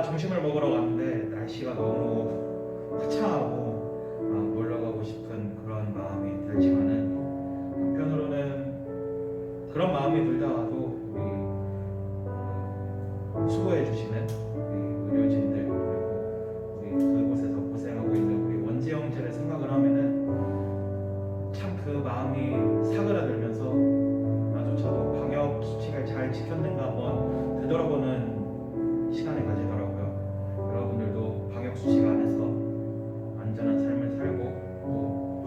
점심을 먹으러 갔는데 날씨가 너무 화창하고 놀러 가고 싶은 그런 마음이 들지만은 한편으로는 그런 마음이 들다가도 우리 수고해 주시는 우리 의료진들, 그리고 우리 그곳에서 고생하고 있는 우리 원지 형제를 생각을 하면은 참 그 마음이 사그라들면서 나조차도 방역 수칙을 잘 지켰는가 한번 되돌아보는 시간을 가지더라고요. 여러분들도 방역 수칙 안에서 안전한 삶을 살고 또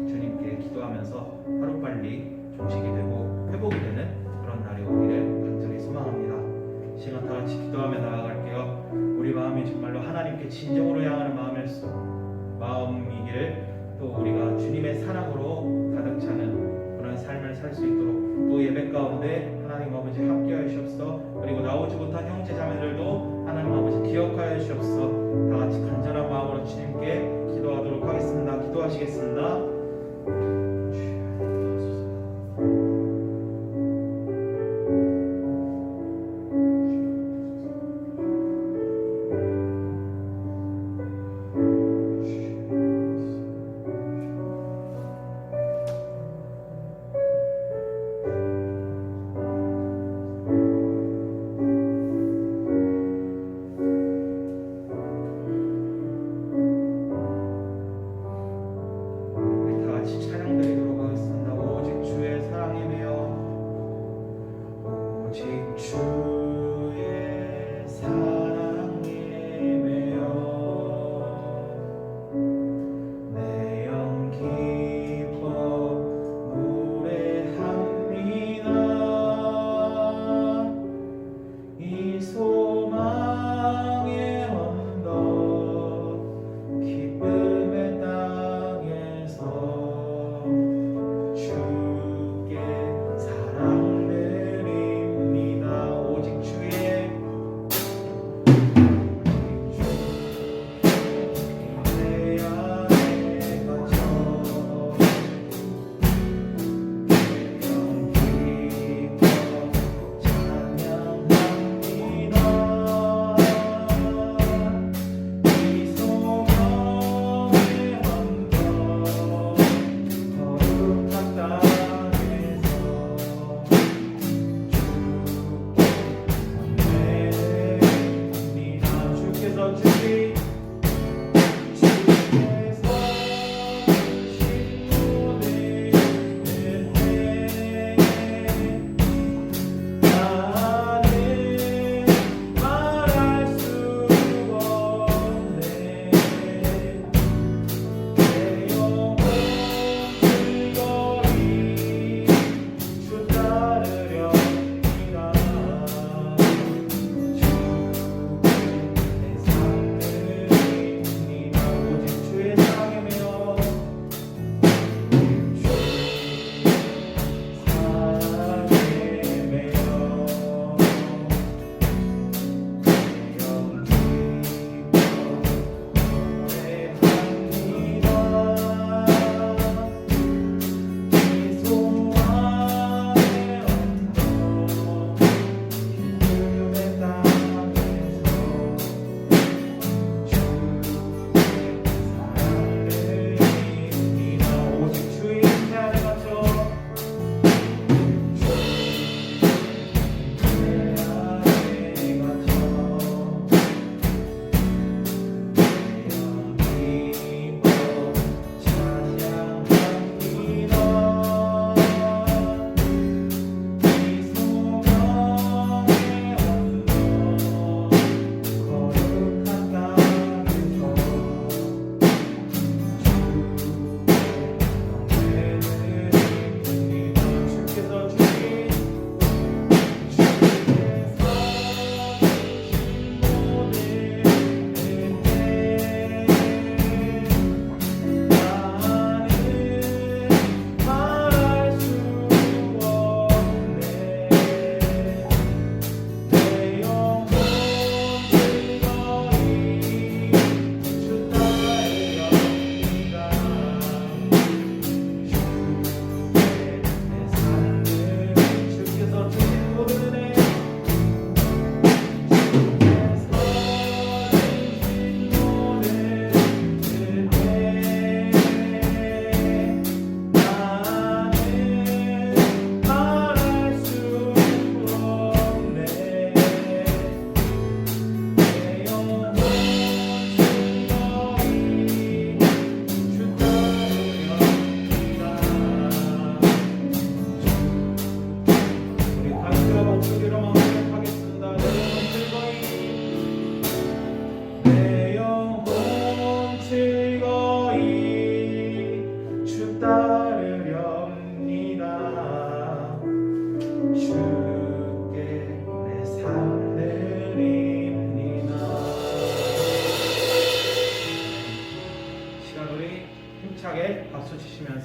주님께 기도하면서 하루빨리 종식이 되고 회복이 되는 그런 날이 오기를 간절히 소망합니다. 이 시간 다 같이 기도하며 나아갈게요. 우리 마음이 정말로 하나님께 진정으로 향하는 마음이기를, 또 우리가 주님의 사랑으로 가득 차는 그런 삶을 살 수 있도록 또 예배 가운데 하나님 아버지 함께하여 주옵소서. 그리고 나오지 못한 형제 자매들도 하나님 아버지 기억하여 주옵소서. 다 같이 간절한 마음으로 주님께 기도하도록 하겠습니다. 기도하시겠습니다. 우리 다 같이 찬양드리고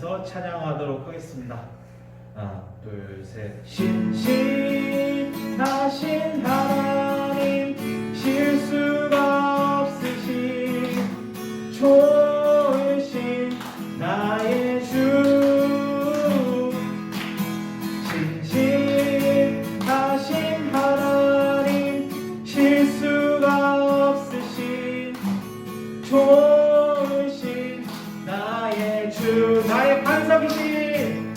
하면서 찬양하도록 하겠습니다. 하나, 둘, 셋. 신실하신 하나님, 실수가 없으신 좋으신 나의 주. 신실하신 하나님, 실수가 없으신 좋으신 나의 주. 나의 반석이신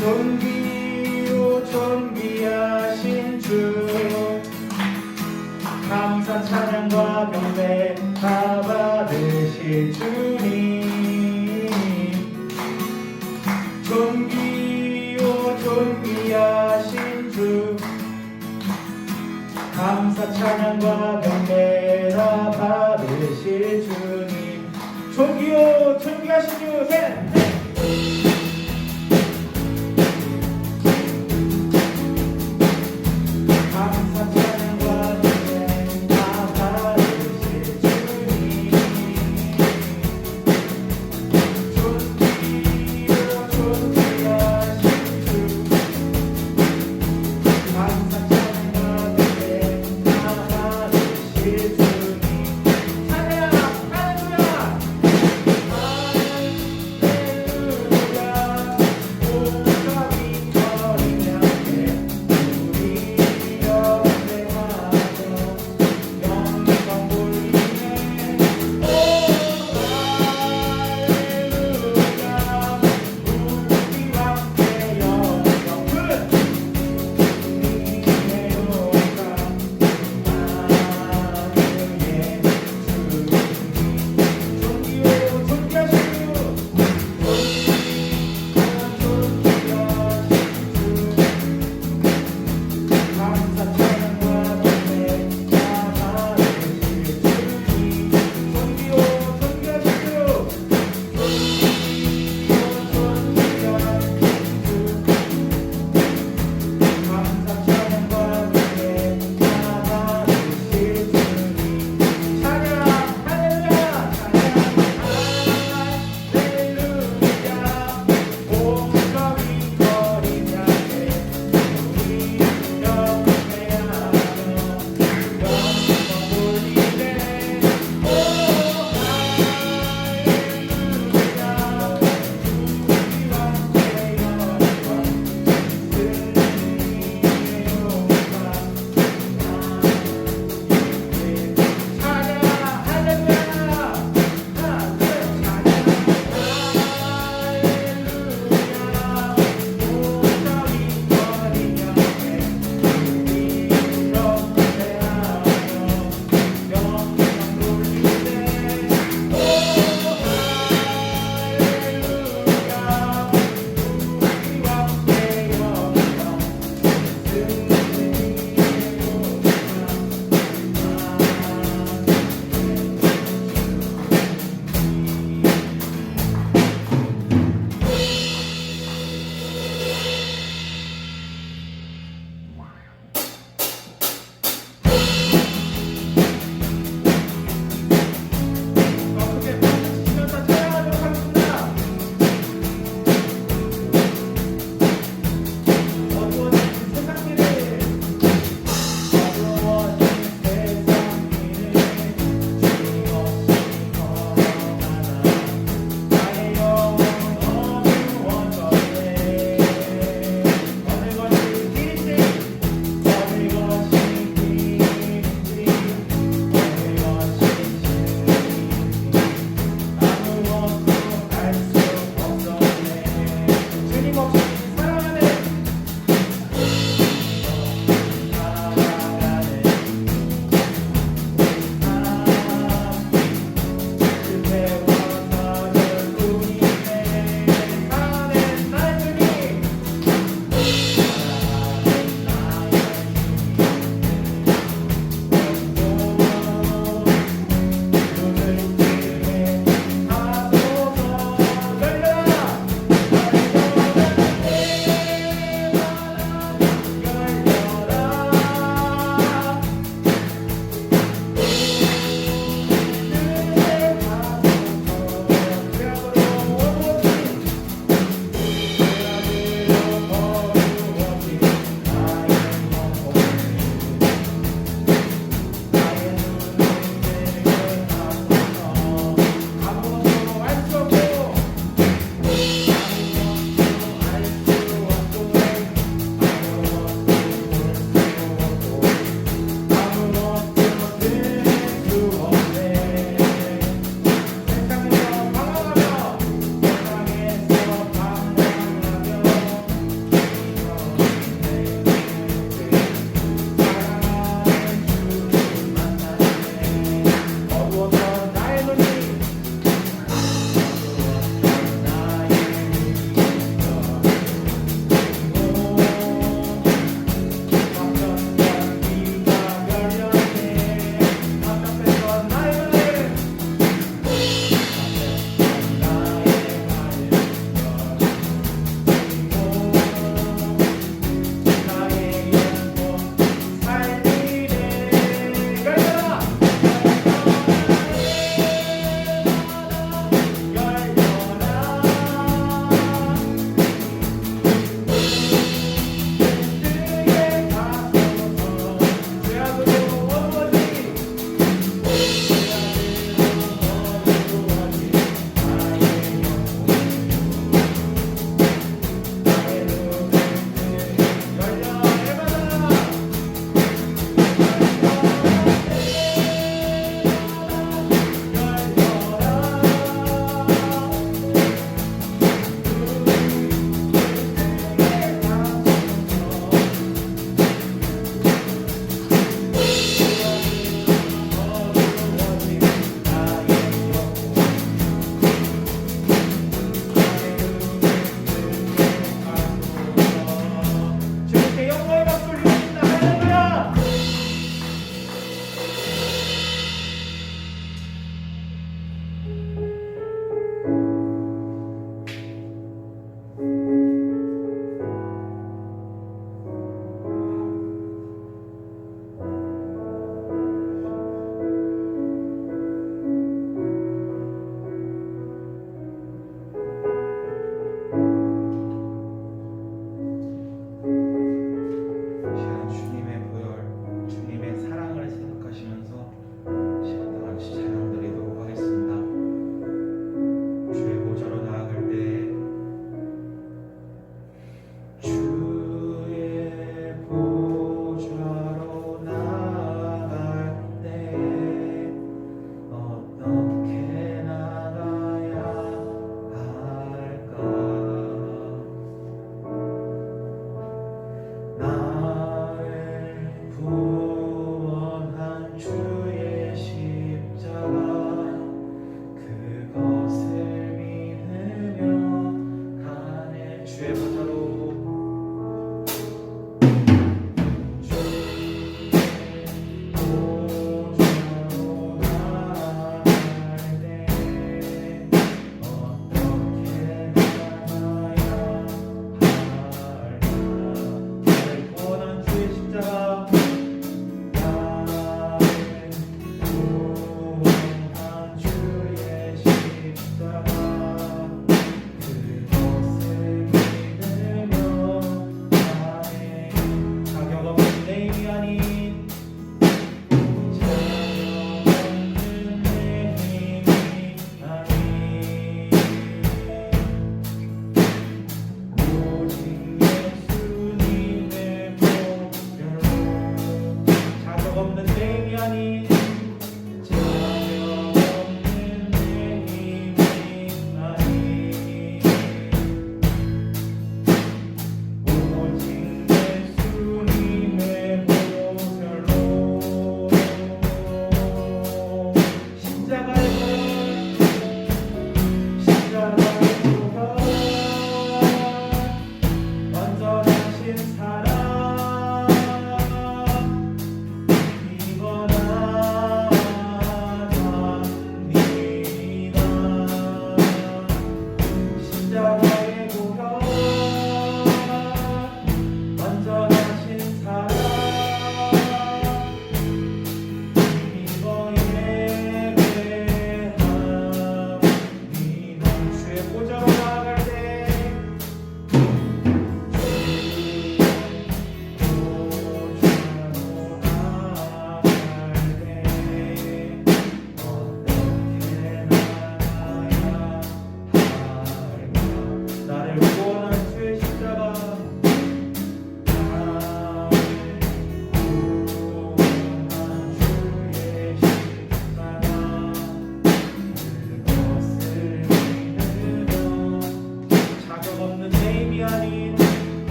존귀요 존귀하신 주, 감사 찬양과 경배 다 받으실 주님. 존귀요 존귀하신 주, 감사 찬양과 경배 다 받으실 주님. 존귀요 존귀하신 주, 셋!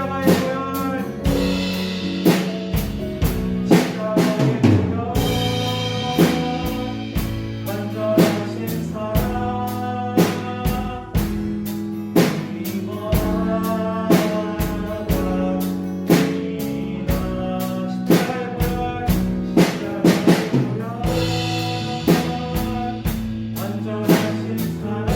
십자가의 보혈 십자가의 보혈 완전하신 사랑 이번하다 이나 십자가의 보혈 십자가의 보혈 완전하신 사랑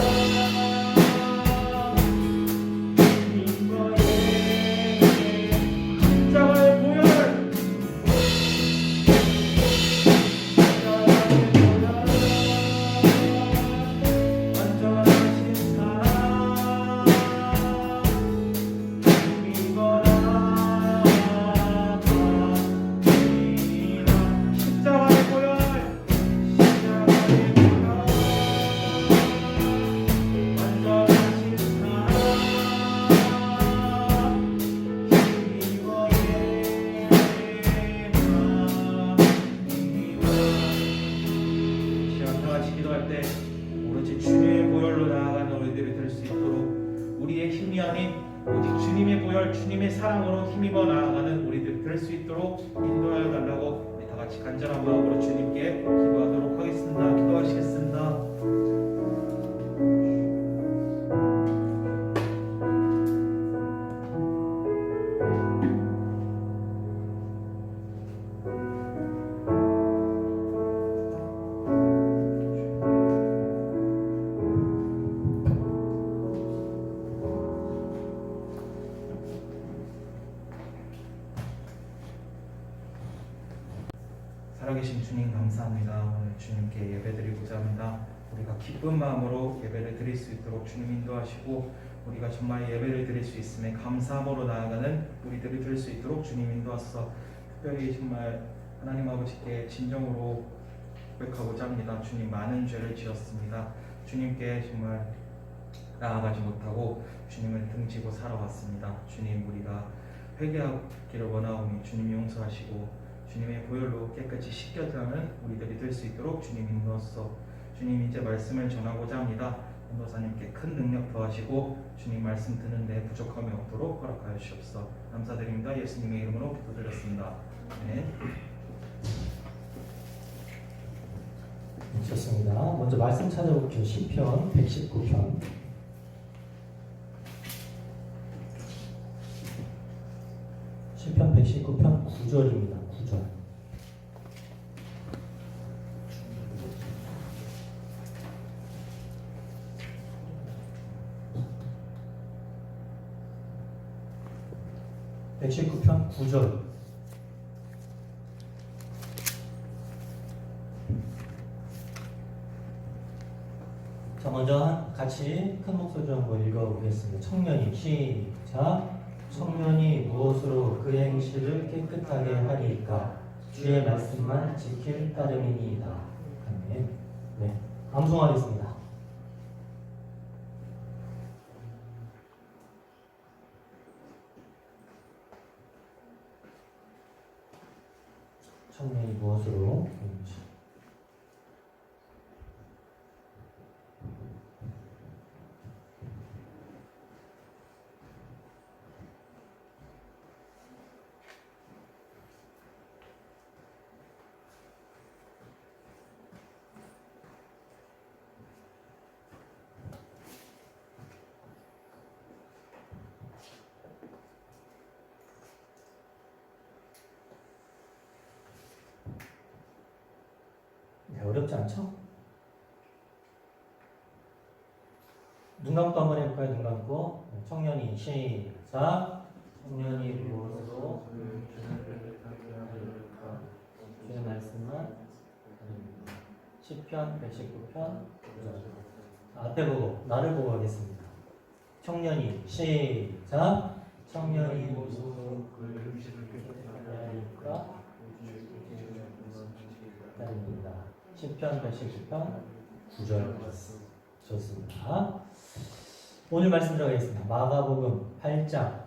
기도할 때 오로지 주님의 보혈로 나아가는 우리들이 될 수 있도록 우리의 힘이 아닌 오직 주님의 보혈, 주님의 사랑으로 힘입어 나아가는 우리들이 될 수 있도록 인도하여 달라고 우리 다 같이 간절한 마음으로 주님께 기도하도록 하겠습니다. 기도하시겠습니다. 살아계신 주님 감사합니다. 오늘 주님께 예배드리고자 합니다. 우리가 기쁜 마음으로 예배를 드릴 수 있도록 주님 인도하시고 우리가 정말 예배를 드릴 수 있음에 감사함으로 나아가는 우리들이 될 수 있도록 주님 인도하소서. 특별히 정말 하나님 아버지께 진정으로 고백하고자 합니다. 주님 많은 죄를 지었습니다. 주님께 정말 나아가지 못하고 주님을 등지고 살아왔습니다. 주님 우리가 회개하기를 원하오니 주님 용서하시고 주님의 보혈로 깨끗이 씻겨가는 우리들이 될 수 있도록 주님 인도하소서. 주님 이제 말씀을 전하고자 합니다. 전도사님께 큰 능력 더하시고 주님 말씀 듣는데 부족함이 없도록 허락하여 주옵소서. 감사드립니다. 예수님의 이름으로 기도드렸습니다. 네. 좋습니다. 먼저 말씀 찾아볼게요. 시편 119편. 시편 119편 9절입니다. 9절. (119편) 9절. 자, 먼저 같이 큰 목소리로 한번 읽어보겠습니다. 청년이 시작. 청년이 무엇으로 그 행실을 깨끗하게 하리이까? 주의 말씀만 지킬 따름이니이다. 아멘. 네, 암송하겠습니다. 청년이 무엇으로 어렵지 않죠? 눈 감고 한번 해볼까요? 눈 감고. 청년이 시작. 청년이 무엇으로 주의 말씀만 시편 119편 앞에 보고 나를 보고 하겠습니다. 청년이 시작. 청년이 무엇으로 그 음식을 깨끗하리까? 따릅니다. 시편 119편 9절 좋습니다. 오늘 말씀 들어가겠습니다. 마가복음 8장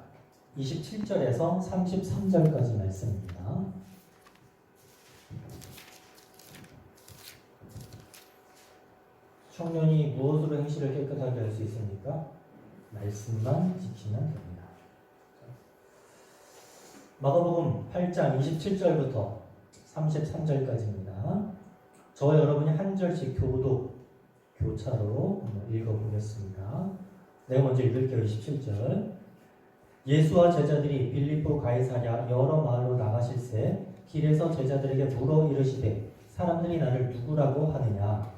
27절에서 33절까지 말씀입니다. 청년이 무엇으로 행실을 깨끗하게 할 수 있습니까? 말씀만 지키면 됩니다. 마가복음 8장 27절부터 33절까지입니다. 저와 여러분이 한 절씩 교차로 읽어보겠습니다. 내가 먼저 읽을게요. 27절. 예수와 제자들이 빌립보 가이사랴 여러 마을로 나가실새 길에서 제자들에게 물어 이르시되 사람들이 나를 누구라고 하느냐.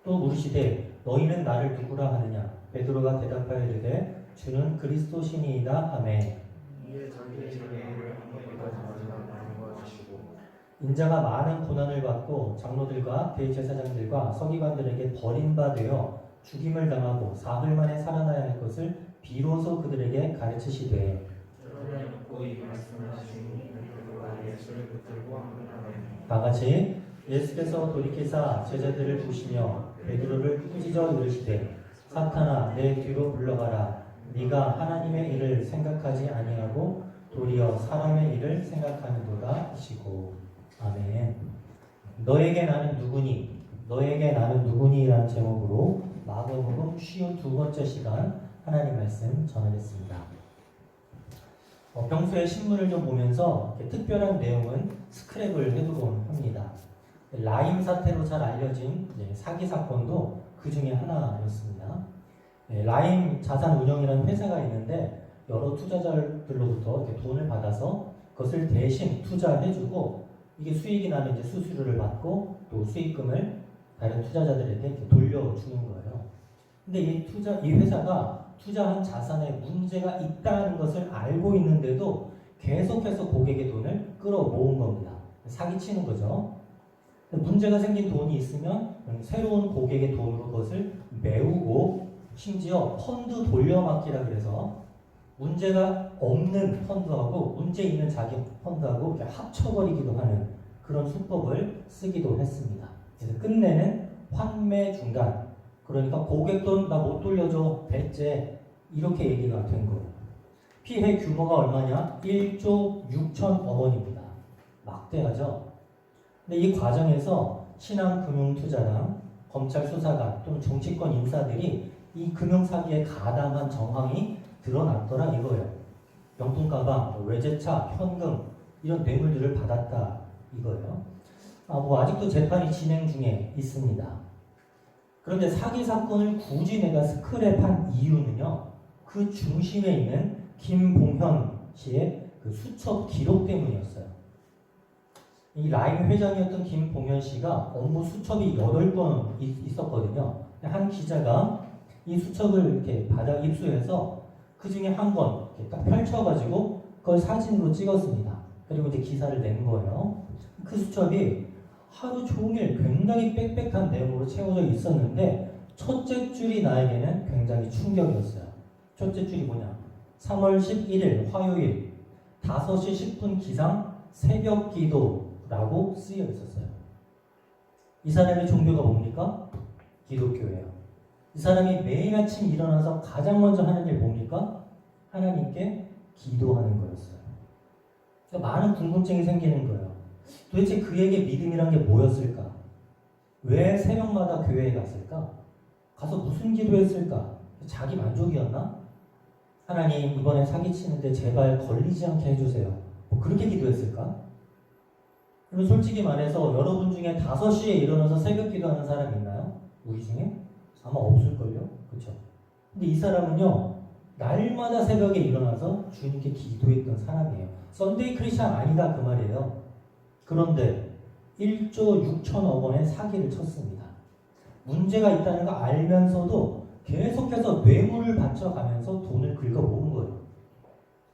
또 물으시되 너희는 나를 누구라 하느냐. 베드로가 대답하여 이르되 주는 그리스도시니이다 하매 인자가 많은 고난을 받고 장로들과 대제사장들과 서기관들에게 버림받아 죽임을 당하고 사흘 만에 살아나야 할 것을 비로소 그들에게 가르치시되 다같이 예수께서 돌이키사 제자들을 부시며 베드로를 꾸짖어 이르시되 사탄아 내 뒤로 물러가라. 네가 하나님의 일을 생각하지 아니하고 도리어 사람의 일을 생각하는도다 하시고. 아멘. 너에게 나는 누구니? 너에게 나는 누구니? 라는 제목으로 마가복음 52번째 시간 하나님 말씀 전하겠습니다. 평소에 신문을 좀 보면서 특별한 내용은 스크랩을 해두곤 합니다. 라임 사태로 잘 알려진 사기 사건도 그 중에 하나였습니다. 라임 자산운용이라는 회사가 있는데 여러 투자자들로부터 이렇게 돈을 받아서 그것을 대신 투자해주고 이게 수익이 나면 이제 수수료를 받고 또 수익금을 다른 투자자들에게 이렇게 돌려주는 거예요. 근데 이 회사가 투자한 자산에 문제가 있다는 것을 알고 있는데도 계속해서 고객의 돈을 끌어모은 겁니다. 사기치는 거죠. 문제가 생긴 돈이 있으면 새로운 고객의 돈으로 그것을 메우고 심지어 펀드 돌려막기라 그래서 문제가 없는 펀드하고 문제 있는 자기 펀드하고 이렇게 합쳐버리기도 하는 그런 수법을 쓰기도 했습니다. 그래서 끝내는 환매 중단, 그러니까 고객 돈 나 못 돌려줘, 배째, 이렇게 얘기가 된 거예요. 피해 규모가 얼마냐? 1조 6천억 원입니다. 막대하죠? 근데 이 과정에서 신한금융투자랑 검찰 수사관 또는 정치권 인사들이 이 금융사기에 가담한 정황이 드러났더라 이거예요. 명품가방, 외제차, 현금 이런 뇌물들을 받았다 이거예요. 아직도 재판이 진행 중에 있습니다. 그런데 사기 사건을 굳이 내가 스크랩한 이유는요. 그 중심에 있는 김봉현 씨의 그 수첩 기록 때문이었어요. 이 라임 회장이었던 김봉현 씨가 업무 수첩이 8건 있었거든요. 한 기자가 이 수첩을 이렇게 받아 입수해서 그 중에 한 권 이렇게 딱 펼쳐가지고 그걸 사진으로 찍었습니다. 그리고 이제 기사를 낸 거예요. 그 수첩이 하루 종일 굉장히 빽빽한 내용으로 채워져 있었는데 첫째 줄이 나에게는 굉장히 충격이었어요. 첫째 줄이 뭐냐? 3월 11일 화요일 5시 10분 기상 새벽 기도라고 쓰여 있었어요. 이 사람의 종교가 뭡니까? 기독교예요. 이 사람이 매일 아침 일어나서 가장 먼저 하는 일 뭡니까? 하나님께 기도하는 거였어요. 그러니까 많은 궁금증이 생기는 거예요. 도대체 그에게 믿음이란 게 뭐였을까? 왜 새벽마다 교회에 갔을까? 가서 무슨 기도했을까? 자기 만족이었나? 하나님 이번에 사기치는데 제발 걸리지 않게 해주세요. 그렇게 기도했을까? 그럼 솔직히 말해서 여러분 중에 5시에 일어나서 새벽 기도하는 사람 있나요? 우리 중에? 아마 없을걸요? 그렇죠? 근데 이 사람은요 날마다 새벽에 일어나서 주님께 기도했던 사람이에요. 썬데이 크리스찬 아니다 그 말이에요. 그런데 1조 6천억 원의 사기를 쳤습니다. 문제가 있다는 거 알면서도 계속해서 뇌물을 바쳐가면서 돈을 긁어 모은 거예요.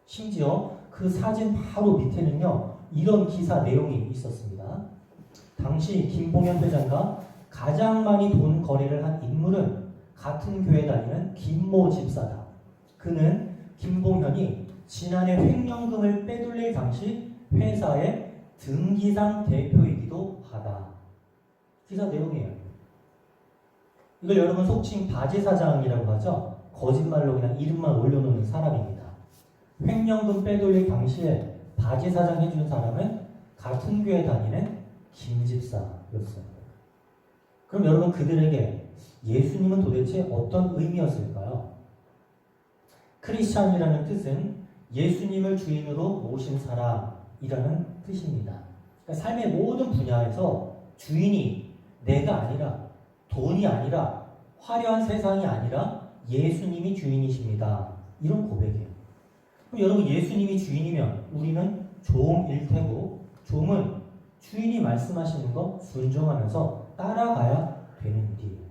심지어 그 사진 바로 밑에는요 이런 기사 내용이 있었습니다. 당시 김봉현 회장과 가장 많이 돈 거래를 한 인물은 같은 교회 다니는 김모 집사다. 그는 김봉현이 지난해 횡령금을 빼돌릴 당시 회사의 등기상 대표이기도 하다. 기사 내용이에요. 이걸 여러분 속칭 바지 사장이라고 하죠. 거짓말로 그냥 이름만 올려놓는 사람입니다. 횡령금 빼돌릴 당시에 바지 사장 해준 사람은 같은 교회 다니는 김 집사였어요. 그럼 여러분 그들에게 예수님은 도대체 어떤 의미였을까요? 크리스찬이라는 뜻은 예수님을 주인으로 모신 사람이라는 뜻입니다. 그러니까 삶의 모든 분야에서 주인이 내가 아니라, 돈이 아니라, 화려한 세상이 아니라 예수님이 주인이십니다. 이런 고백이에요. 그럼 여러분, 예수님이 주인이면 우리는 종일 테고, 종은 주인이 말씀하시는 거 순종하면서 따라가야 되는 일이에요.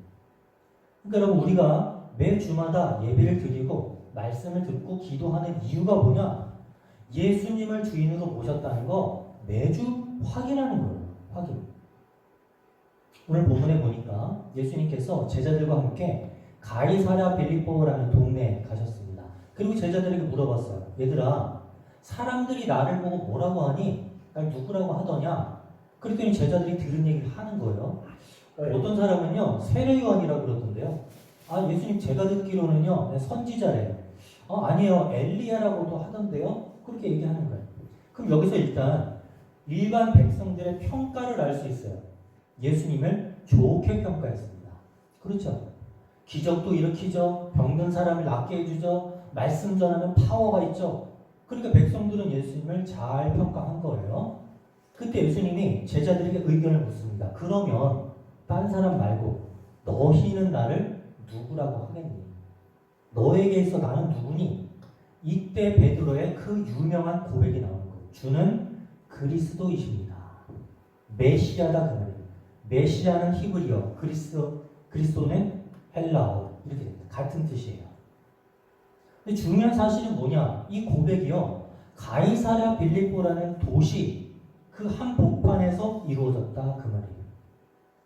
그러니까 여러분, 우리가 매 주마다 예배를 드리고 말씀을 듣고 기도하는 이유가 뭐냐? 예수님을 주인으로 모셨다는 거 매주 확인하는 거예요. 확인. 오늘 본문에 보니까 예수님께서 제자들과 함께 가이사랴 빌립보라는 동네에 가셨습니다. 그리고 제자들에게 물어봤어요. 얘들아, 사람들이 나를 보고 뭐라고 하니? 날 누구라고 하더냐? 그랬더니 제자들이 들은 얘기를 하는 거예요. 어떤 사람은요, 세례요한이라고 그러던데요. 아, 예수님 제가 듣기로는요, 선지자래요. 아니에요, 엘리야라고도 하던데요. 그렇게 얘기하는 거예요. 그럼 여기서 일단 일반 백성들의 평가를 알 수 있어요. 예수님을 좋게 평가했습니다. 그렇죠? 기적도 일으키죠. 병든 사람을 낫게 해주죠. 말씀 전하는 파워가 있죠. 그러니까 백성들은 예수님을 잘 평가한 거예요. 그때 예수님이 제자들에게 의견을 묻습니다. 그러면 딴 사람 말고 너희는 나를 누구라고 하겠니? 너에게 있어 나는 누구니? 이때 베드로의 그 유명한 고백이 나오는 거예요. 주는 그리스도이십니다. 메시아다 그 말이에요. 메시아는 히브리어, 그리스도는 헬라어. 이렇게 됩니다. 같은 뜻이에요. 근데 중요한 사실은 뭐냐? 이 고백이요, 가이사랴 빌립보라는 도시 그 한 복판에서 이루어졌다 그 말이에요.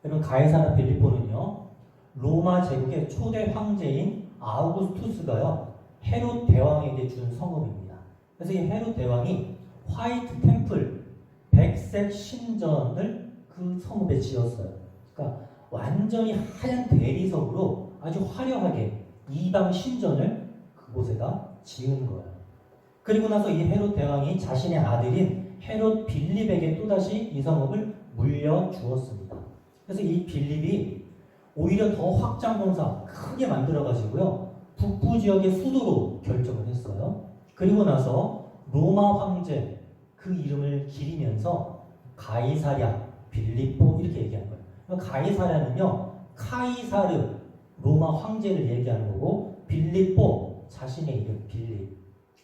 여러분, 가이사랴 빌립보는요, 로마 제국의 초대 황제인 아우구스투스가요, 헤롯 대왕에게 준 성읍입니다. 그래서 이 헤롯 대왕이 화이트 템플, 백색 신전을 그 성읍에 지었어요. 그러니까 완전히 하얀 대리석으로 아주 화려하게 이방 신전을 그곳에다 지은 거예요. 그리고 나서 이 헤롯 대왕이 자신의 아들인 헤롯 빌립에게 또다시 이 성읍을 물려주었습니다. 그래서 이 빌립이 오히려 더 확장공사 크게 만들어가지고요, 북부 지역의 수도로 결정을 했어요. 그리고 나서 로마 황제 그 이름을 기리면서 가이사랴 빌립보 이렇게 얘기하는 거예요. 가이사랴는요, 카이사르 로마 황제를 얘기하는 거고, 빌립보 자신의 이름 빌립,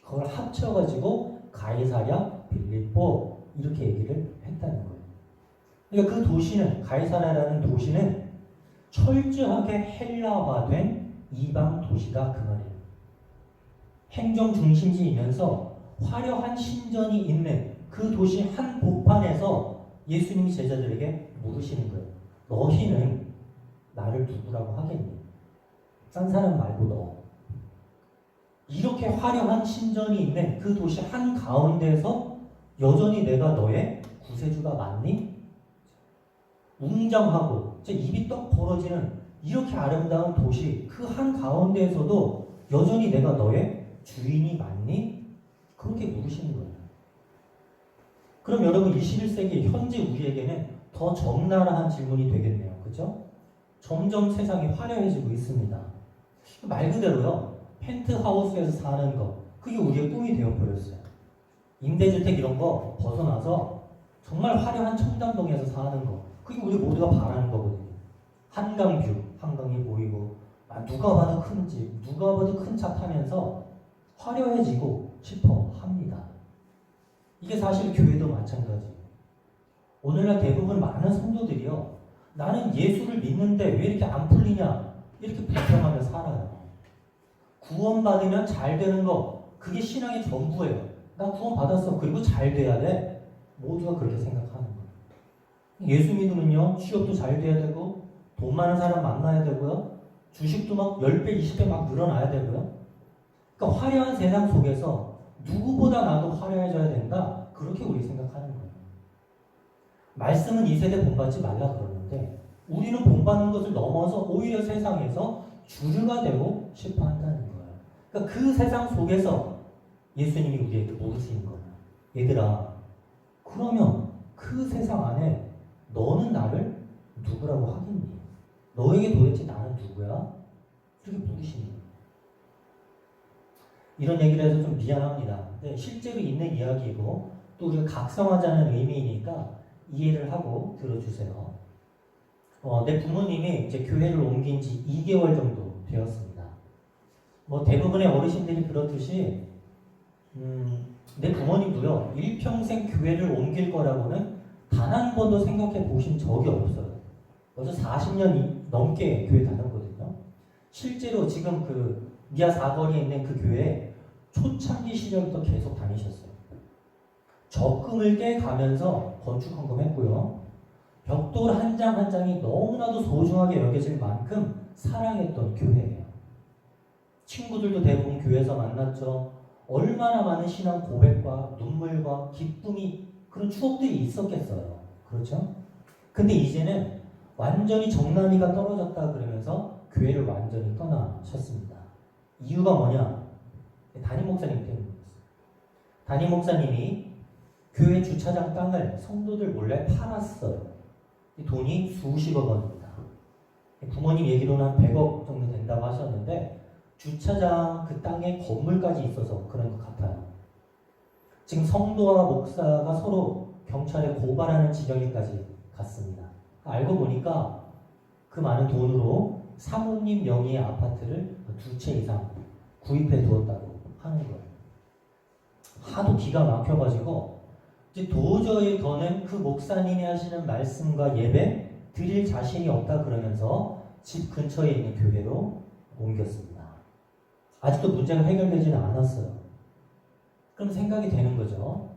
그걸 합쳐가지고 가이사랴 빌립보 이렇게 얘기를 했다는 거예요. 그러니까 그 도시는, 가이사랴라는 도시는 철저하게 헬라화된 이방 도시다 그 말이에요. 행정 중심지이면서 화려한 신전이 있는 그 도시 한 복판에서 예수님이 제자들에게 물으시는 거예요. 너희는 나를 누구라고 하겠니? 딴 사람 말고 너. 이렇게 화려한 신전이 있는 그 도시 한 가운데에서 여전히 내가 너의 구세주가 맞니? 웅장하고 입이 떡 벌어지는 이렇게 아름다운 도시 그 한 가운데에서도 여전히 내가 너의 주인이 맞니? 그렇게 물으시는 거예요. 그럼 여러분, 21세기 현재 우리에게는 더 적나라한 질문이 되겠네요. 그죠? 점점 세상이 화려해지고 있습니다. 말 그대로요, 펜트하우스에서 사는 거, 그게 우리의 꿈이 되어버렸어요. 임대주택 이런 거 벗어나서 정말 화려한 청담동에서 사는 거, 그게 우리 모두가 바라는 거거든요. 한강뷰, 한강이 보이고, 누가 봐도 큰 집, 누가 봐도 큰 차 타면서 화려해지고 싶어 합니다. 이게 사실 교회도 마찬가지예요. 오늘날 대부분 많은 성도들이요, 나는 예수를 믿는데 왜 이렇게 안 풀리냐, 이렇게 불평하며 살아요. 구원받으면 잘 되는 거, 그게 신앙의 전부예요. 나 구원 받았어, 그리고 잘 돼야 돼. 모두가 그렇게 생각하는 거예요. 예수 믿으면요, 취업도 잘 돼야 되고, 돈 많은 사람 만나야 되고요, 주식도 막 10배, 20배 막 늘어나야 되고요. 그러니까 화려한 세상 속에서 누구보다 나도 화려해져야 된다, 그렇게 우리 생각하는 거예요. 말씀은 이 세대 본받지 말라 그러는데, 우리는 본받는 것을 넘어서 오히려 세상에서 주류가 되고 싶어 한다는 거예요. 그러니까 그 세상 속에서 예수님이 우리에게 물으시는 거예요. 얘들아, 그러면 그 세상 안에 너는 나를 누구라고 하겠니? 너에게 도대체 나는 누구야? 이렇게 물으시는 거예요. 이런 얘기를 해서 좀 미안합니다. 근데 실제로 있는 이야기이고 또 우리가 각성하자는 의미이니까 이해를 하고 들어주세요. 내 부모님이 이제 교회를 옮긴 지 2개월 정도 되었습니다. 대부분의 어르신들이 그렇듯이 내 부모님도요, 일평생 교회를 옮길 거라고는 단 한 번도 생각해 보신 적이 없어요. 벌써 40년 넘게 교회 다녔거든요. 실제로 지금 그 미아 사거리에 있는 그 교회에 초창기 시절부터 계속 다니셨어요. 적금을 깨가면서 건축 헌금했고요. 벽돌 한 장 한 장이 너무나도 소중하게 여겨질 만큼 사랑했던 교회예요. 친구들도 대부분 교회에서 만났죠. 얼마나 많은 신앙 고백과 눈물과 기쁨이 그런 추억들이 있었겠어요. 그렇죠? 근데 이제는 완전히 정남이가 떨어졌다 그러면서 교회를 완전히 떠나셨습니다. 이유가 뭐냐? 담임 목사님 때문이었어요. 담임 목사님이 교회 주차장 땅을 성도들 몰래 팔았어요. 이 돈이 수십억 원입니다. 부모님 얘기로는 한 100억 정도 된다고 하셨는데 주차장 그 땅에 건물까지 있어서 그런 것 같아요. 지금 성도와 목사가 서로 경찰에 고발하는 지경에까지 갔습니다. 알고 보니까 그 많은 돈으로 사모님 명의의 아파트를 2채 이상 구입해 두었다고 하는 거예요. 하도 기가 막혀가지고 이제 도저히 더는 그 목사님이 하시는 말씀과 예배 드릴 자신이 없다 그러면서 집 근처에 있는 교회로 옮겼습니다. 아직도 문제가 해결되지는 않았어요. 그럼 생각이 되는 거죠.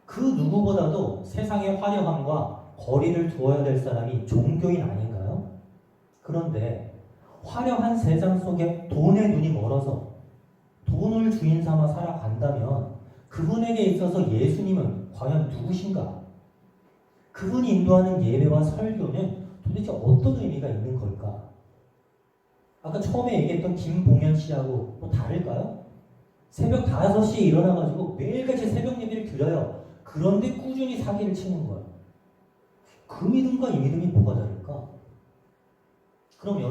그 누구보다도 세상의 화려함과 거리를 두어야 될 사람이 종교인 아닌가요? 그런데 화려한 세상 속에 돈의 눈이 멀어서 돈을 주인 삼아 살아간다면 그분에게 있어서 예수님은 과연 누구신가? 그분이 인도하는 예배와 설교는 도대체 어떤 의미가 있는 걸까? 아까 처음에 얘기했던 김봉현 씨하고 뭐 다를까요? 새벽 5시에 일어나가지고 매일같이 새벽 예배를 드려요. 그런데 꾸준히 사기를 치는 거예요. 그 믿음과 이 믿음이 뭐가 다를까? 그럼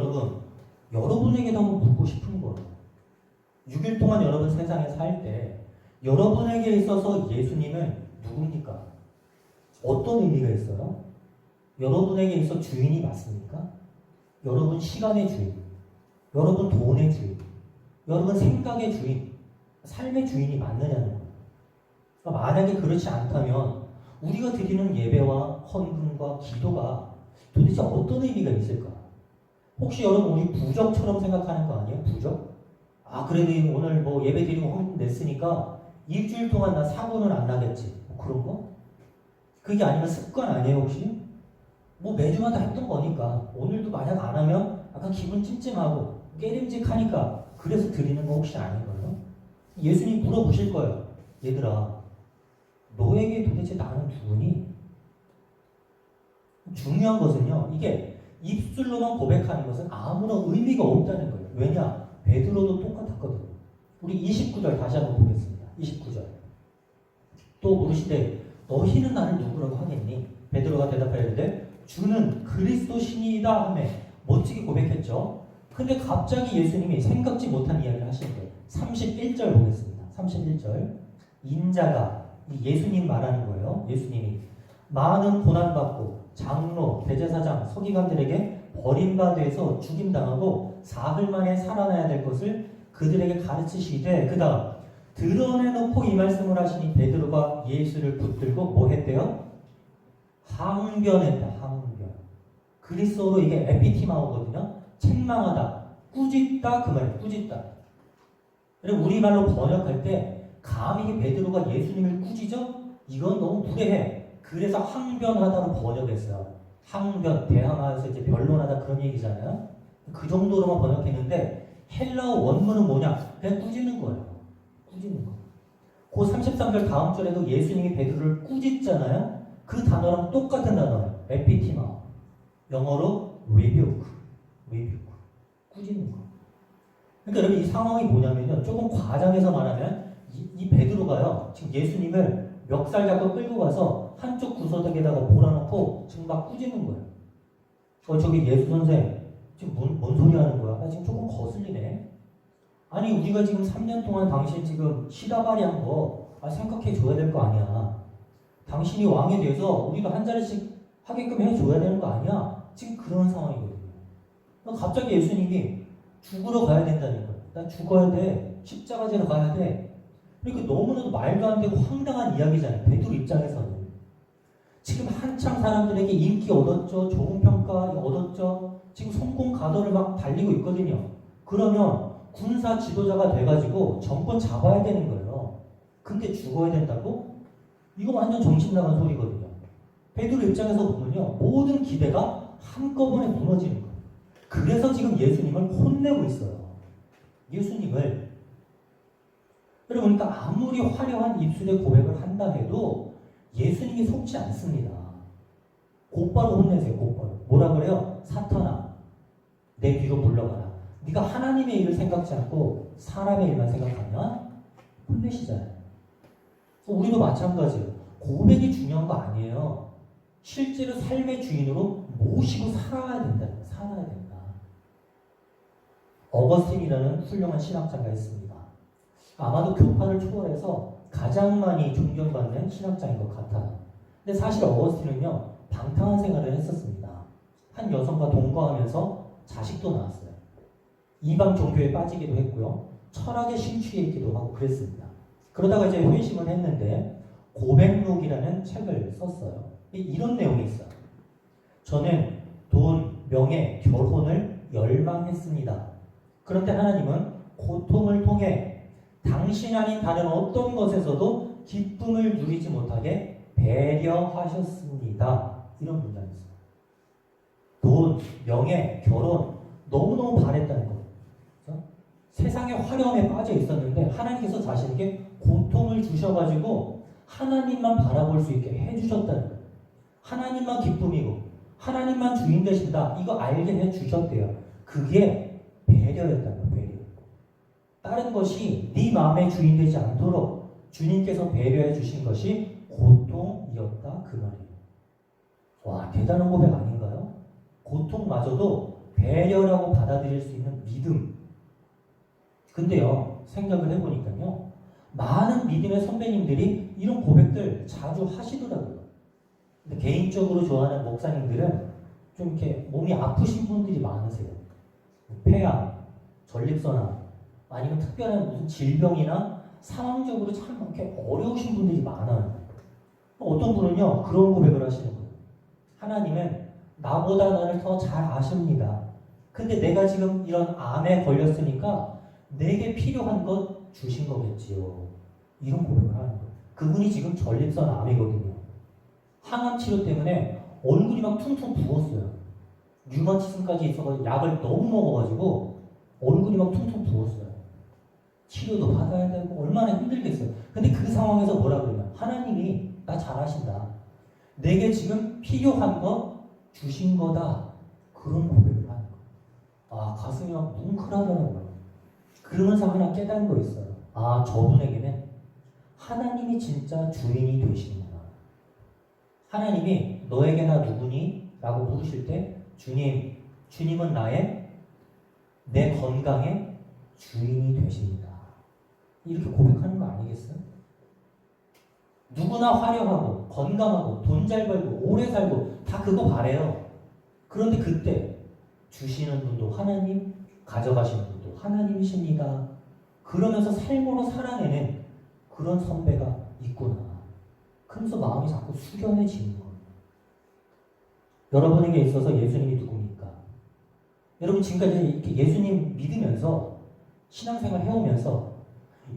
여러분에게도 한번 묻고 싶은 거예요. 6일 동안 여러분 세상에 살 때 여러분에게 있어서 예수님은 누굽니까? 어떤 의미가 있어요? 여러분에게 있어 주인이 맞습니까? 여러분 시간의 주인, 여러분 돈의 주인, 여러분 생각의 주인, 삶의 주인이 맞느냐는 거예요. 그러니까 만약에 그렇지 않다면 우리가 드리는 예배와 헌금과 기도가 도대체 어떤 의미가 있을까? 혹시 여러분 우리 부적처럼 생각하는 거 아니에요? 부적? 그래도 오늘 뭐 예배 드리고 헌금 냈으니까 일주일 동안 나 사고는 안 나겠지. 뭐 그런 거? 그게 아니면 습관 아니에요 혹시? 뭐 매주마다 했던 거니까 오늘도 만약 안 하면 약간 기분 찜찜하고 깨림직하니까 그래서 드리는 거 혹시 아닌 거예요? 예수님 물어보실 거예요. 얘들아, 너에게 도대체 나는 누구니? 중요한 것은요, 이게 입술로만 고백하는 것은 아무런 의미가 없다는 거예요. 왜냐? 베드로도 똑같았거든요. 우리 29절 다시 한번 보겠습니다. 29절. 또 물으시되 너희는 나를 누구라고 하겠니? 베드로가 대답하였는데 주는 그리스도 신이다 하며 멋지게 고백했죠. 근데 갑자기 예수님이 생각지 못한 이야기를 하시는 거예요. 31절 보겠습니다. 31절. 인자가 예수님 말하는 거예요. 예수님이 많은 고난받고 장로, 대제사장, 서기관들에게 버림받아서 죽임당하고 사흘 만에 살아나야 될 것을 그들에게 가르치시되 그 다음 드러내놓고 이 말씀을 하시니 베드로가 예수를 붙들고 뭐 했대요? 항변했다. 항변. 그리스어로 이게 에피티마오거든요. 책망하다, 꾸짖다 그 말이에요. 꾸짖다. 그리고 우리말로 번역할 때 감히 베드로가 예수님을 꾸짖어? 이건 너무 무례해. 그래서 항변하다로 번역했어요. 항변, 대항하여서 이제 변론하다 그런 얘기잖아요. 그 정도로만 번역했는데 헬라어 원문은 뭐냐? 그냥 꾸짖는 거예요. 꾸짖는 거. 그 33절 다음 절에도 예수님이 베드로를 꾸짖잖아요. 그 단어랑 똑같은 단어예요. 에피티마. 영어로 rebuke. 꾸짖는 거. 그러니까 여러분 이 상황이 뭐냐면요. 조금 과장해서 말하면 이 베드로가요. 지금 예수님을 멱살 잡고 끌고 가서 한쪽 구석에다가 몰아놓고 지금 막 꾸짖는 거예요. 저기 예수 선생 지금 뭔 소리 하는 거야? 나 지금 조금 거슬리네. 아니 우리가 지금 3년 동안 당신 지금 시다발이한 거 생각해 줘야 될 거 아니야. 당신이 왕이 돼서 우리가 한 자리씩 하게끔 해줘야 되는 거 아니야? 지금 그런 상황이거든요. 갑자기 예수님이 죽으러 가야 된다는 거야. 나 죽어야 돼. 십자가지로 가야 돼. 그러니까 너무나도 말도 안 되고 황당한 이야기잖아요. 베드로 입장에서는. 지금 한창 사람들에게 인기 얻었죠. 좋은 평가 얻었죠. 지금 성공 가도를 막 달리고 있거든요. 그러면 군사 지도자가 돼가지고 정권 잡아야 되는 거예요. 근데 죽어야 된다고? 이거 완전 정신 나간 소리거든요. 베드로 입장에서 보면요. 모든 기대가 한꺼번에 무너지는 거예요. 그래서 지금 예수님을 혼내고 있어요. 예수님을. 여러분, 그러니까 아무리 화려한 입술의 고백을 한다 해도 예수님이 속지 않습니다. 곧바로 혼내세요. 곧바로. 뭐라 그래요? 사탄아, 내 뒤로 물러가라. 네가 하나님의 일을 생각지 않고 사람의 일만 생각하면 혼내시잖아요. 우리도 마찬가지예요. 고백이 중요한 거 아니에요. 실제로 삶의 주인으로 모시고 살아야 된다. 살아야 된다. 어거스틴이라는 훌륭한 신학자가 있습니다. 아마도 교파를 초월해서 가장 많이 존경받는 신학자인 것 같아요. 근데 사실 어거스틴은요, 방탕한 생활을 했었습니다. 한 여성과 동거하면서 자식도 낳았어요. 이방 종교에 빠지기도 했고요. 철학에 심취해 있기도 하고 그랬습니다. 그러다가 이제 회심을 했는데 고백록이라는 책을 썼어요. 이런 내용이 있어요. 저는 돈, 명예, 결혼을 열망했습니다. 그런데 하나님은 고통을 통해 당신 아닌 다른 어떤 것에서도 기쁨을 누리지 못하게 배려하셨습니다. 이런 문장이 있어요. 돈, 명예, 결혼 너무너무 바랬다는 거예요. 세상의 화려함에 빠져 있었는데 하나님께서 자신에게 고통을 주셔가지고 하나님만 바라볼 수 있게 해주셨다는 거예요. 하나님만 기쁨이고 하나님만 주인 되신다. 이거 알게 해주셨대요. 그게 배려였다는 거예요. 배려. 다른 것이 네 마음의 주인 되지 않도록 주님께서 배려해 주신 것이 고통이었다. 그 말이에요. 와, 대단한 고백 아닌가요? 고통마저도 배려라고 받아들일 수 있는 믿음. 근데요, 생각을 해보니까요, 많은 믿음의 선배님들이 이런 고백들 자주 하시더라고요. 근데 개인적으로 좋아하는 목사님들은 좀 이렇게 몸이 아프신 분들이 많으세요. 폐암, 전립선암, 아니면 특별한 무슨 질병이나 상황적으로 참 이렇게 어려우신 분들이 많아요. 어떤 분은요, 그런 고백을 하시는 거예요. 하나님은 나보다 나를 더 잘 아십니다. 근데 내가 지금 이런 암에 걸렸으니까 내게 필요한 것 주신 거겠지요. 이런 고백을 하는 거예요. 그분이 지금 전립선 암이거든요. 항암 치료 때문에 얼굴이 막 퉁퉁 부었어요. 류마티즘까지 있어서 약을 너무 먹어가지고 얼굴이 막 퉁퉁 부었어요. 치료도 받아야 되고 얼마나 힘들겠어요. 근데 그 상황에서 뭐라 그러냐? 하나님이 나 잘하신다. 내게 지금 필요한 거 주신 거다. 그런 고백을 하는 거예요. 아, 가슴이 막 뭉클하다는 거예요. 그러면서 하나 깨달은 거 있어요. 아, 저분에게는 하나님이 진짜 주인이 되시는구나. 하나님이 너에게나 누구니? 라고 물으실 때 주님은 내 건강의 주인이 되십니다. 이렇게 고백하는 거 아니겠어요? 누구나 화려하고 건강하고 돈 잘 벌고 오래 살고 다 그거 바래요. 그런데 그때 주시는 분도 하나님, 가져가시는 분도 하나님이십니다. 그러면서 삶으로 살아내는 그런 선배가 있구나. 그러면서 마음이 자꾸 숙연해지는 거예요. 여러분에게 있어서 예수님이 누굽니까? 여러분 지금까지 이렇게 예수님 믿으면서 신앙생활 해오면서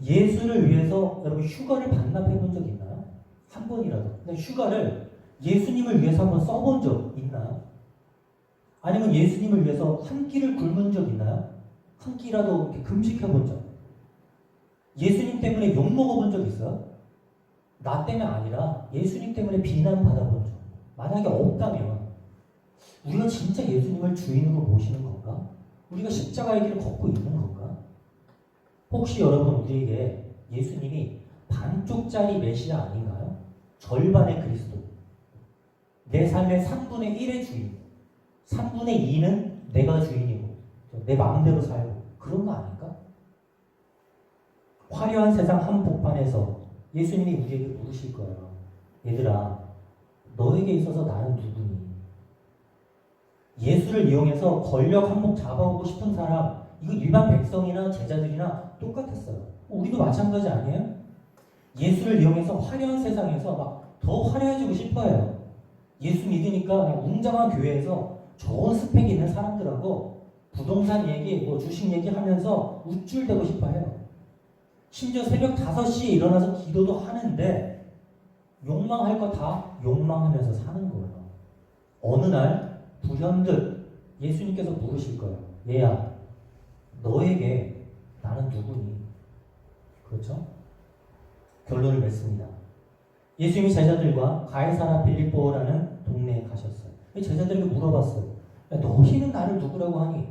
예수를 위해서 여러분 휴가를 반납해 본 적 있나요? 한 번이라도. 휴가를 예수님을 위해서 한번 써본 적 있나요? 아니면 예수님을 위해서 한 끼를 굶은 적 있나요? 한 끼라도 이렇게 금식해 본 적. 예수님 때문에 욕 먹어본 적 있어요? 나 때문에 아니라 예수님 때문에 비난받아본 적. 만약에 없다면 우리가 진짜 예수님을 주인으로 모시는 건가? 우리가 십자가의 길을 걷고 있는 건가? 혹시 여러분 우리에게 예수님이 반쪽짜리 메시아 아닌가요? 절반의 그리스도. 내 삶의 3분의 1의 주인, 3분의 2는 내가 주인이고 내 마음대로 살고 그런 거 아닐까? 화려한 세상 한복판에서 예수님이 우리에게 물으실 거예요. 얘들아, 너에게 있어서 나는 누구니? 예수를 이용해서 권력 한몫 잡아오고 싶은 사람, 이거 일반 백성이나 제자들이나 똑같았어요. 우리도 마찬가지 아니에요? 예수를 이용해서 화려한 세상에서 막 더 화려해지고 싶어요. 예수 믿으니까 그냥 웅장한 교회에서 좋은 스펙 있는 사람들하고 부동산 얘기, 뭐 주식 얘기하면서 우쭐대고 싶어해요. 심지어 새벽 5시에 일어나서 기도도 하는데 욕망할 거 다 욕망하면서 사는 거예요. 어느 날 불현듯 예수님께서 물으실 거예요. 얘야, 너에게 나는 누구니? 그렇죠? 결론을 맺습니다. 예수님이 제자들과 가이사라 빌립보라는 동네에 가셨어요. 제자들에게 물어봤어요. 야, 너희는 나를 누구라고 하니?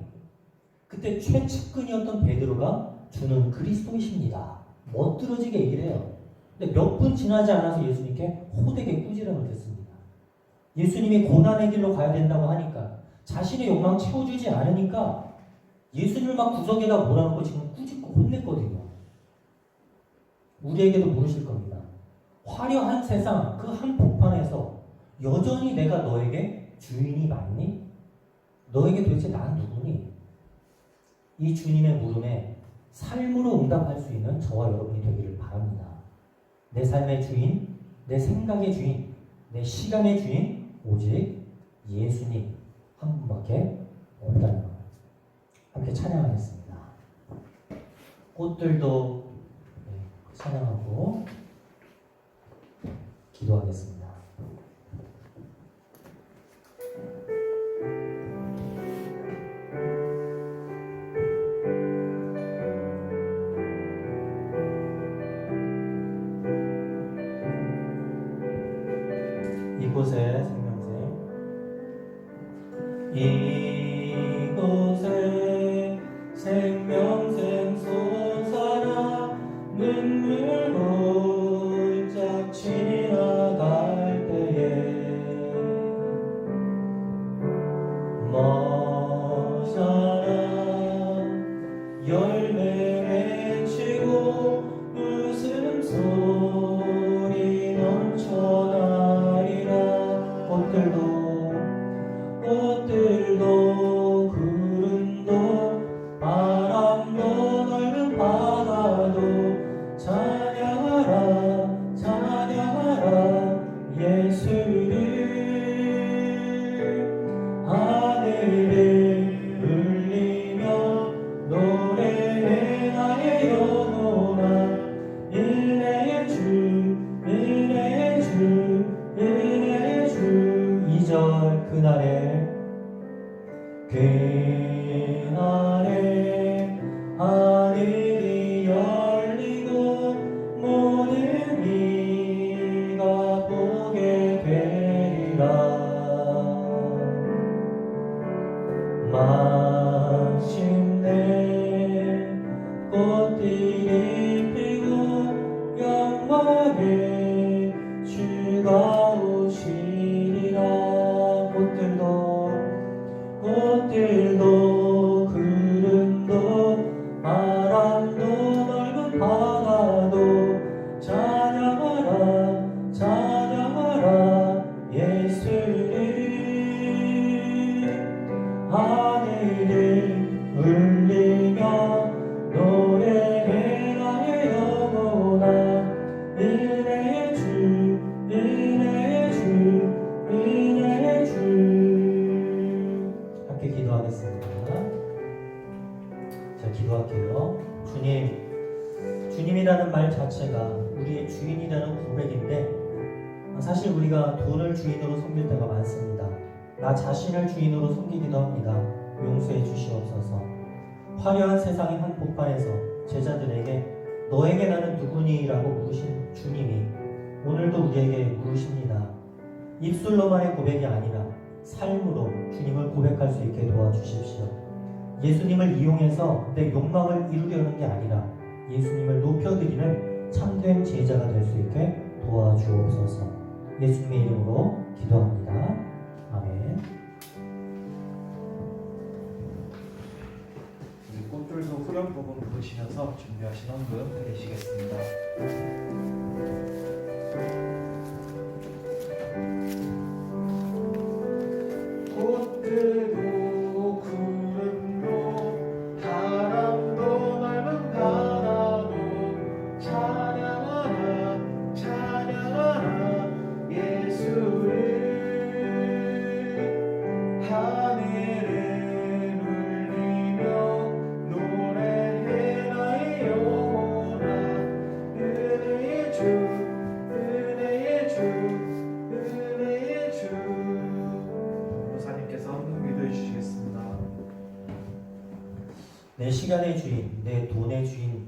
그때 최측근이었던 베드로가 주는 그리스도이십니다. 멋들어지게 얘기를 해요. 근데 몇 분 지나지 않아서 예수님께 호되게 꾸지람을 듣습니다. 예수님이 고난의 길로 가야 된다고 하니까 자신의 욕망 채워주지 않으니까 예수님을 막 구석에다 몰아놓고 지금 꾸짖고 혼냈거든요. 우리에게도 물으실 겁니다. 화려한 세상 그 한복판에서 여전히 내가 너에게 주인이 맞니? 너에게 도대체 난 누구니? 이 주님의 물음에 삶으로 응답할 수 있는 저와 여러분이 되기를 바랍니다. 내 삶의 주인, 내 생각의 주인, 내 시간의 주인 오직 예수님 한 분밖에 없다는 것. 함께 찬양하겠습니다. 꽃들도 찬양하고 기도하겠습니다. 이곳에 생명샘 이곳에 생명샘 솟아라 눈물 홀짝 지나갈 때에 머셔라 열매 맺히고 웃음소리 넘쳐나리라 꽃들도 구름도 바람도 넓은 바다도 찬양하라 찬양하라 예수를 하늘을 울리며 노래해 나의 영혼아 은혜의 주 은혜의 주 은혜의 주 2절 그날에 하늘이 열리고 모든 이가 보게 되리라 마침내 꽃들이 피고 영광의 주가 오시리라 꽃들도 구름도 바람도 넓은 바다도 찬양하라 찬양하라 예수를 하늘을 울리며 노래해 나의 영혼아 은혜의 주 은혜의 주 은혜의 주 함께 기도하겠습니다. 자, 기도할게요. 주님이라는 말 자체가 우리의 주인이라는 고백인데 사실 우리가 돈을 주인으로 섬길 때가 많습니다. 나 자신을 주인으로 섬기기도 합니다. 용서해 주시옵소서. 화려한 세상의 한복판에서 제자들에게 너에게 나는 누구니? 라고 물으신 주님이 오늘도 우리에게 물으십니다. 입술로만의 고백이 아니라 삶으로 주님을 고백할 수 있게 도와주십시오. 예수님을 이용해서 내 욕망을 이루려는 게 아니라 예수님을 높여드리는 참된 제자가 될 수 있게 도와주옵소서. 예수님의 이름으로 기도합니다. 아멘. 꽃들도 후렴 부분 부르시면서 준비하신 헌금 드리시겠습니다. 꽃들도 구름도 바람도 넓은 바다도 찬양하라 찬양하라 예수를 하늘을 울리며 노래해 나의 영혼아 은혜의 주 은혜의 주 은혜의 주 목사님께서 헌금 기도해 주시겠습니다. 내 시간의 주인, 내 돈의 주인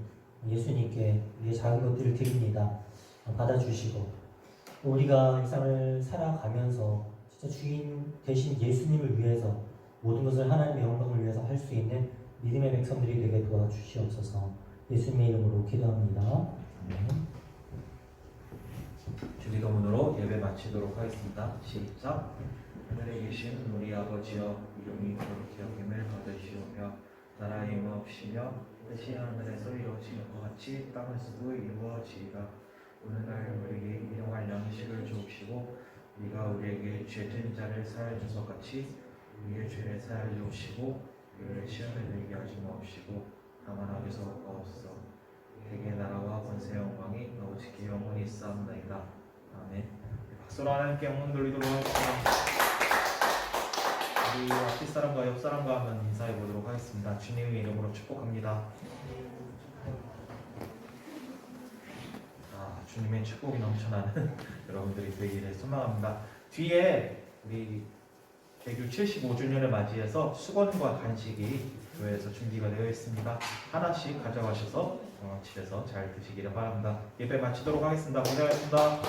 예수님께 우리의 작은 것들을 드립니다. 받아주시고 우리가 일상을 살아가면서 진짜 주인 대신 예수님을 위해서 모든 것을 하나님의 영광을 위해서 할 수 있는 믿음의 백성들이 되게 도와주시옵소서. 예수님의 이름으로 기도합니다. 아멘. 주기도문으로 예배 마치도록 하겠습니다. 시작. 하늘에 계신 우리 아버지여 이름이 거룩히 여김을 받으시오며 나라의 임하옵시며 뜻이 하늘에서 이루어지는 것 같이 땅에서도 이루어지이다. 오늘날 우리에게 일용할 양식을 주옵시고 우리가 우리에게 죄진 자를 사하여 준 것 같이 우리의 죄를 사하여 주옵시고 우리를 시험에 들게 하지 마옵시고 다만 악에서 구하옵소서. 대개 나라와 권세 영광이 오직 영원히 있사옵나이다. 아멘. 박수로 하나님께 영광 돌리도록 하겠습니다. 우리 앞뒷 사람과 옆 사람과 한번 인사해 보도록 하겠습니다. 주님의 이름으로 축복합니다. 주님의 축복이 넘쳐나는 여러분들이 되기를 소망합니다. 뒤에 우리 개교 75주년을 맞이해서 수건과 간식이 교회에서 준비가 되어 있습니다. 하나씩 가져가셔서 집에서 잘 드시기를 바랍니다. 예배 마치도록 하겠습니다. 고생하셨습니다.